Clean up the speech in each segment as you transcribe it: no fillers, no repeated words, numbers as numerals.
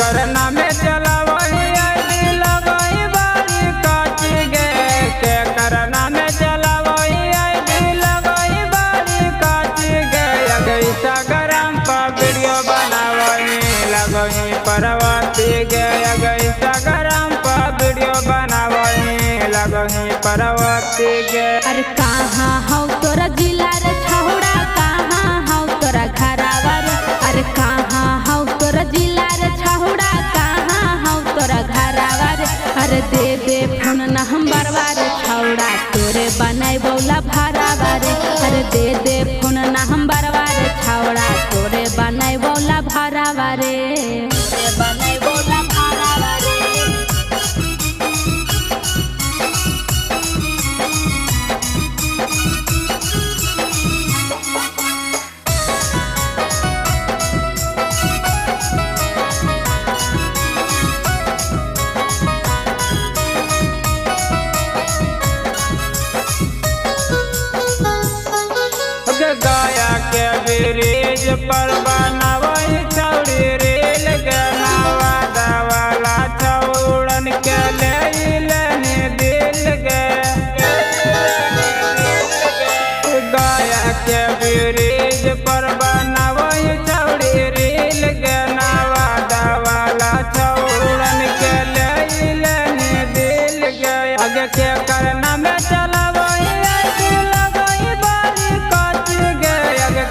करना में चला वही आईडी लगाई बारी काट गे के करना में चला वही आईडी लगाई बारी काट गे इंस्टाग्राम पर वीडियो बनावही लगही परवाती गे इंस्टाग्राम पर वीडियो बनावही लगही परवाती गे। अरे कहाँ हौ तोरा जिला रे छौड़ा कहाँ हौ तोरा घरावा रे अरे कहाँ हौ तोरा जिला रे छौड़ा कहाँ हौ तोरा घरावा रे अरे दे फोन नंबरवा रे छौड़ा तोरे बनाई बौला भरावा रे अरे दे फोन नंबरवा रे छौड़ा तोरे बनाई बौला भरावा रे बनाई बौला भरावा रे। गया के ब्रिज पर बनावही छौड़ी रेल गनावा दवाला छौड़न के लेने दिल गे गया के ब्रिज पर बनावही छौड़ी रेल गनावा दवाला छौड़न के लेने दिल गे आगे के करना में चला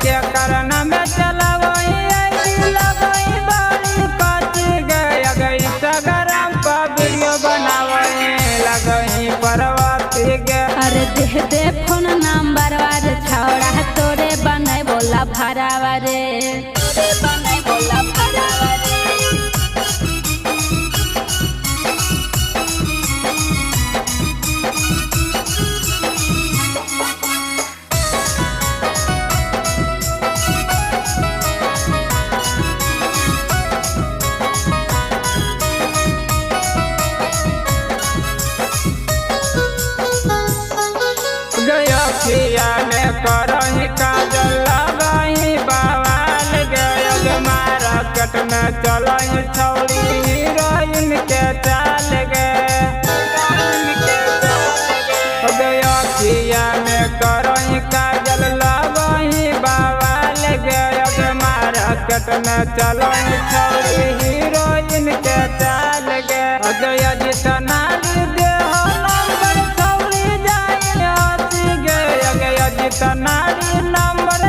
के करना में चला वही आईडी लगाई बारी काट गे इंस्टाग्राम पर वीडियो बनावही लगही परवाती गे। अरे दे फोन नंबरवा रे छौड़ा तोरे बनाई बोला भरावा रे बनाई बोला भरावा रे। गया में करही काजल लगाही बवाल गे मार्केट में चलही छौड़ी हीरोइन के चाल गे गया में करही काजल लगाही बवाल गे मार्केट में चलही छौड़ी हीरोइन के चाल गे गया जितना दे जितना नंबर